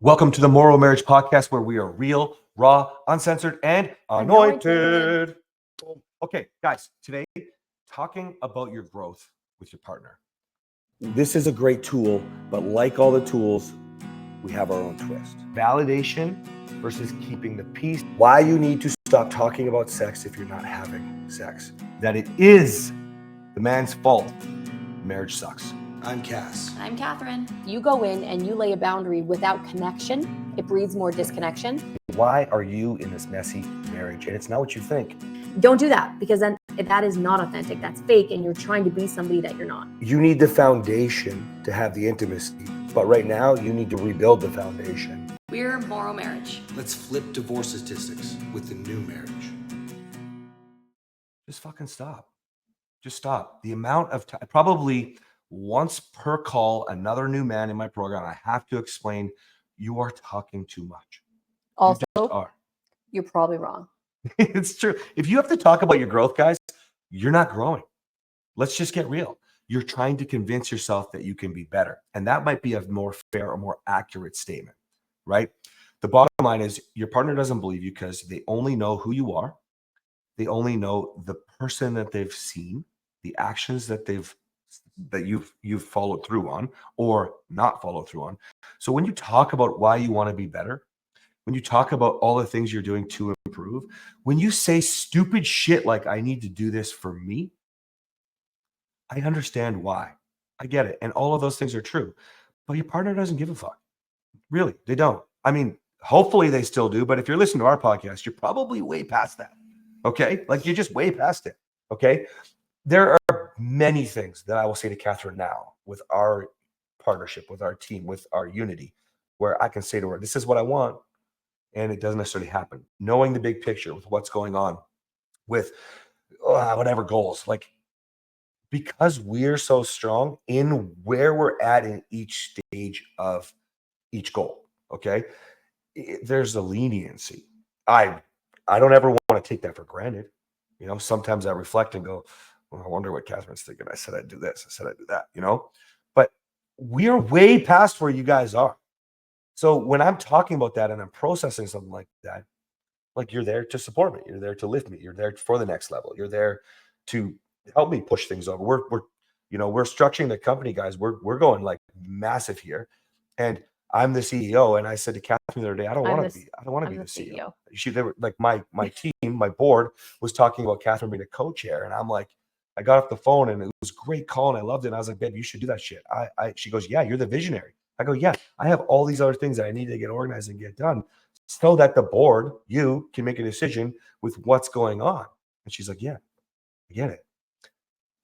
Welcome to the Morrow Marriage Podcast, where we are real, raw, uncensored, and anointed. Okay, guys, today, talking about your growth with your partner. This is a great tool, but like all the tools, we have our own twist. Validation versus keeping the peace. Why you need to stop talking about sex if you're not having sex. That it is the man's fault. Marriage sucks. I'm Cass. I'm Kathryn. You go in and you lay a boundary without connection. It breeds more disconnection. Why are you in this messy marriage? And it's not what you think. Don't do that, because then that is not authentic. That's fake, and you're trying to be somebody that you're not. You need the foundation to have the intimacy, but right now you need to rebuild the foundation. We're Morrow Marriage. Let's flip divorce statistics with the new marriage. Just fucking stop. Just stop. The amount of time, probably once per call, another new man in my program, I have to explain, you are talking too much. Also, are. You're probably wrong. It's true. If you have to talk about your growth, guys, you're not growing. Let's just get real. You're trying to convince yourself that you can be better. And that might be a more fair or more accurate statement, right? The bottom line is your partner doesn't believe you because they only know who you are. They only know the person that they've seen, the actions that you've followed through on or not followed through on. So when you talk about why you want to be better, when you talk about all the things you're doing to improve, when you say stupid shit like, I need to do this for me, I understand why. I get it. And all of those things are true. But your partner doesn't give a fuck. Really, they don't. I mean, hopefully they still do. But if you're listening to our podcast, you're probably way past that. Okay? Like you're just way past it. Okay? There are many things that I will say to Kathryn now with our partnership, with our team, with our unity, where I can say to her, this is what I want. And it doesn't necessarily happen. Knowing the big picture with what's going on with whatever goals, like because we're so strong in where we're at in each stage of each goal, okay? There's a leniency. I don't ever want to take that for granted. You know, sometimes I reflect and go, well, I wonder what Kathryn's thinking. I said I'd do this. I said I'd do that, you know? But we're way past where you guys are. So when I'm talking about that and I'm processing something like that, like you're there to support me, you're there to lift me, you're there for the next level, you're there to help me push things over. We're structuring the company, guys. We're going like massive here, and I'm the CEO. And I said to Kathryn the other day, I don't want to be the CEO. They were like my team, my board was talking about Kathryn being a co-chair, and I'm like, I got off the phone and it was a great call and I loved it. And I was like, babe, you should do that shit. She goes, yeah, you're the visionary. I go, yeah, I have all these other things that I need to get organized and get done so that the board, you can make a decision with what's going on. And she's like, yeah, I get it.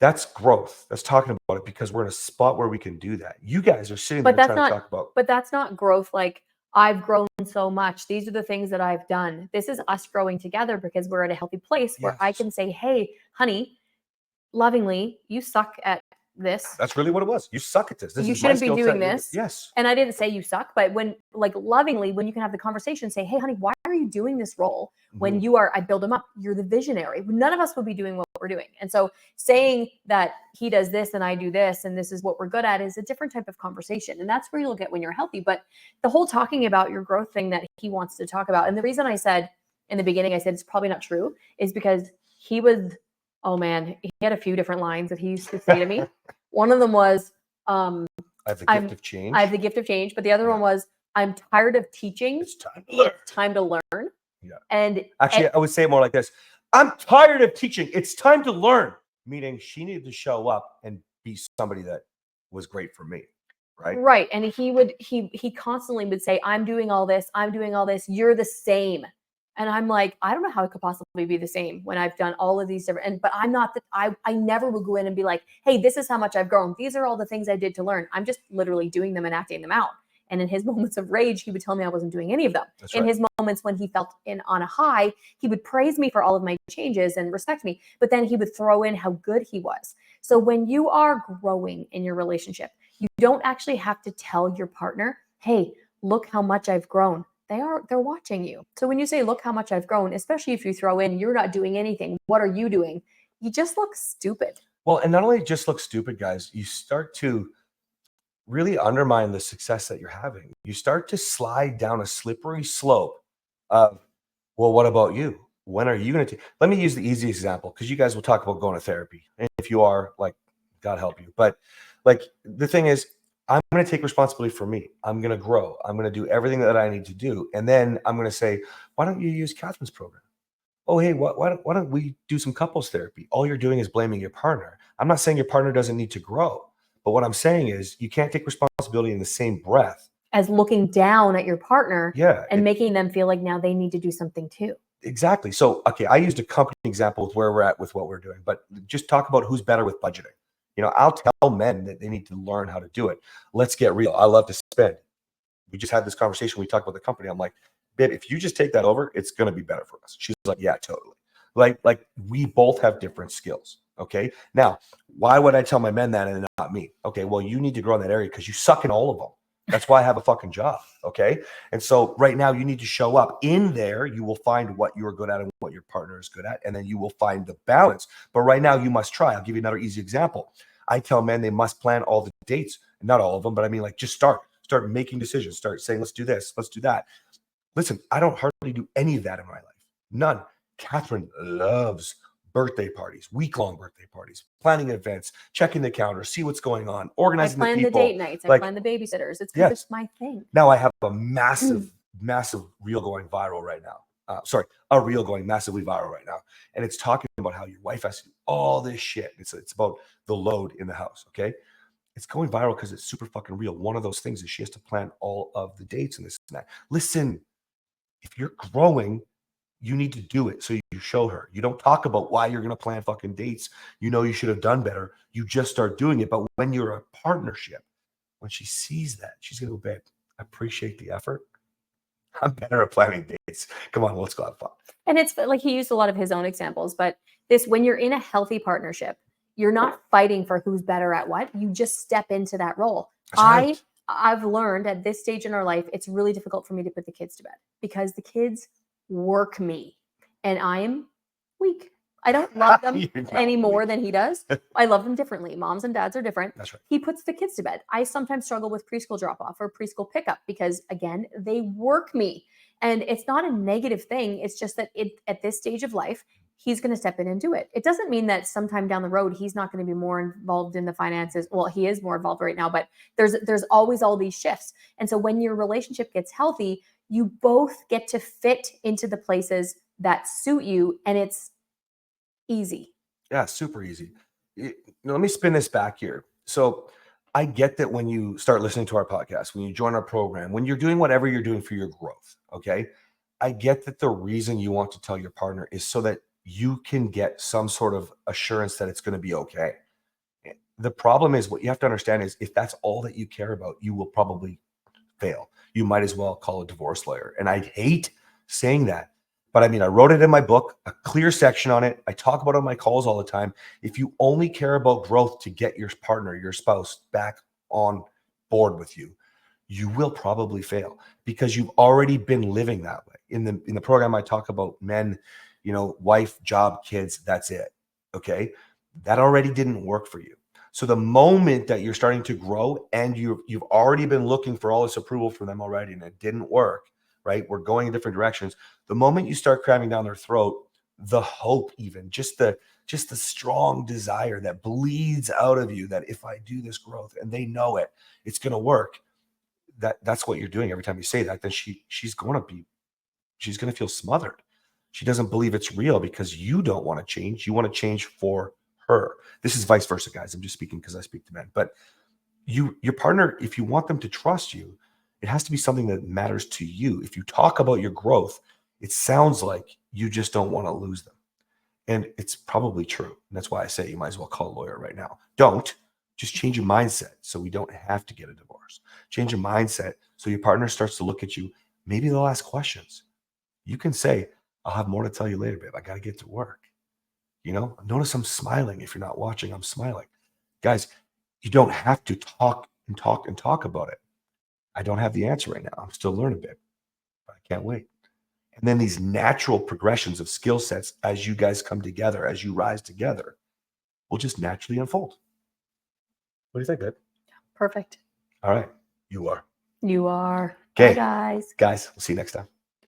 That's growth. That's talking about it because we're in a spot where we can do that. You guys are sitting there trying to talk about. But that's not growth. Like, I've grown so much. These are the things that I've done. This is us growing together because we're at a healthy place where I can say, hey, honey, lovingly, you suck at this. That's really what it was. You suck at this. You shouldn't be doing this. Yes. And I didn't say you suck, but when, like, lovingly, when you can have the conversation, say, hey, honey, why are you doing this role? When you are, I build him up. You're the visionary. None of us would be doing what we're doing. And so saying that he does this and I do this, and this is what we're good at is a different type of conversation. And that's where you'll get when you're healthy. But the whole talking about your growth thing that he wants to talk about. And the reason I said in the beginning, I said it's probably not true is because he was, oh man, he had a few different lines that he used to say to me. One of them was, I have the gift of change. I have the gift of change. But the other one was, I'm tired of teaching. It's time to learn. It's time to learn. Yeah. And actually, I would say it more like this. I'm tired of teaching. It's time to learn. Meaning she needed to show up and be somebody that was great for me. Right. Right. And he constantly would say, I'm doing all this. I'm doing all this. You're the same. And I'm like, I don't know how it could possibly be the same when I've done all of these different, but I'm not that I never will go in and be like, hey, this is how much I've grown. These are all the things I did to learn. I'm just literally doing them and acting them out. And in his moments of rage, he would tell me I wasn't doing any of them. That's in right. His moments when he felt on a high, he would praise me for all of my changes and respect me. But then he would throw in how good he was. So when you are growing in your relationship, you don't actually have to tell your partner, hey, look how much I've grown. They're watching you. So when you say, look how much I've grown, especially if you throw in, you're not doing anything. What are you doing? You just look stupid. Well, and not only just look stupid, guys, you start to really undermine the success that you're having. You start to slide down a slippery slope of, well, what about you? When are you going to let me use the easiest example, because you guys will talk about going to therapy. And if you are, like, God help you. But like, the thing is, I'm going to take responsibility for me. I'm going to grow. I'm going to do everything that I need to do. And then I'm going to say, why don't you use Kathryn's program? Oh, hey, why don't we do some couples therapy? All you're doing is blaming your partner. I'm not saying your partner doesn't need to grow. But what I'm saying is, you can't take responsibility in the same breath as looking down at your partner and and making them feel like now they need to do something too. Exactly. So, okay, I used a company example with where we're at with what we're doing, but just talk about who's better with budgeting. I'll tell men that they need to learn how to do it. Let's get real. I love to spend. We just had this conversation. We talked about the company. I'm like, babe, if you just take that over, it's going to be better for us. She's like, yeah, totally. Like we both have different skills. Okay. Now, why would I tell my men that and not me? Okay. Well, you need to grow in that area because you suck in all of them. That's why I have a fucking job. Okay. And so right now you need to show up in there. You will find what you're good at and what your partner is good at. And then you will find the balance. But right now you must try. I'll give you another easy example. I tell men they must plan all the dates, not all of them, but I mean, like, just start making decisions, start saying, let's do this, let's do that. Listen, I don't hardly do any of that in my life. None. Kathryn loves birthday parties, week-long birthday parties, planning events, checking the calendar, see what's going on, I organizing the plan the people. date nights. I plan the babysitters. It's because it's my thing. Now I have a massive reel going viral right now. A reel going massively viral right now. And it's talking about how your wife has to do all this shit. It's about the load in the house, okay? It's going viral because it's super fucking real. One of those things is she has to plan all of the dates and this and that. Listen, if you're growing, you need to do it. So you show her. You don't talk about why you're going to plan fucking dates. You should have done better. You just start doing it. But when you're a partnership, when she sees that, she's going to go, babe, I appreciate the effort. I'm better at planning dates. Come on, let's go have fun. And it's like, he used a lot of his own examples, but when you're in a healthy partnership, you're not fighting for who's better at what. You just step into that role. That's right. I've learned at this stage in our life, it's really difficult for me to put the kids to bed because the kids work me and I am weak. I don't love them any more than he does. I love them differently. Moms and dads are different. That's right. He puts the kids to bed. I sometimes struggle with preschool drop off or preschool pickup because, again, they work me. And it's not a negative thing. It's just that at this stage of life, he's going to step in and do it. It doesn't mean that sometime down the road, he's not going to be more involved in the finances. Well, he is more involved right now, but there's always all these shifts. And so when your relationship gets healthy, you both get to fit into the places that suit you, and it's easy. Yeah, super easy. Let me spin this back here. So I get that when you start listening to our podcast, when you join our program, when you're doing whatever you're doing for your growth, okay? I get that the reason you want to tell your partner is so that you can get some sort of assurance that it's going to be okay. The problem is, what you have to understand is, if that's all that you care about, you will probably fail. You might as well call a divorce lawyer. And I hate saying that, but I mean, I wrote it in my book, a clear section on it. I talk about it on my calls all the time. If you only care about growth to get your partner, your spouse, back on board with you, you will probably fail because you've already been living that way. In the program, I talk about men, wife, job, kids, that's it. Okay. That already didn't work for you. So the moment that you're starting to grow and you've already been looking for all this approval from them already and it didn't work, right? We're going in different directions. The moment you start cramming down their throat, the hope, even just the strong desire that bleeds out of you, that if I do this growth and they know it, it's going to work. That's what you're doing every time you say that. Then she's going to feel smothered. She doesn't believe it's real because you don't want to change. You want to change for her. This is vice versa, guys. I'm just speaking because I speak to men. But your partner, if you want them to trust you, it has to be something that matters to you. If you talk about your growth, it sounds like you just don't want to lose them. And it's probably true. And that's why I say you might as well call a lawyer right now. Don't. Just change your mindset so we don't have to get a divorce. Change your mindset so your partner starts to look at you. Maybe they'll ask questions. You can say, I'll have more to tell you later, babe. I got to get to work. Notice I'm smiling. If you're not watching, I'm smiling. Guys, you don't have to talk about it. I don't have the answer right now. I'm still learning, babe. But I can't wait. And then these natural progressions of skill sets as you guys come together, as you rise together, will just naturally unfold. What do you think, babe? Perfect. All right. You are. You are. Bye, Okay. guys. Guys, we'll see you next time.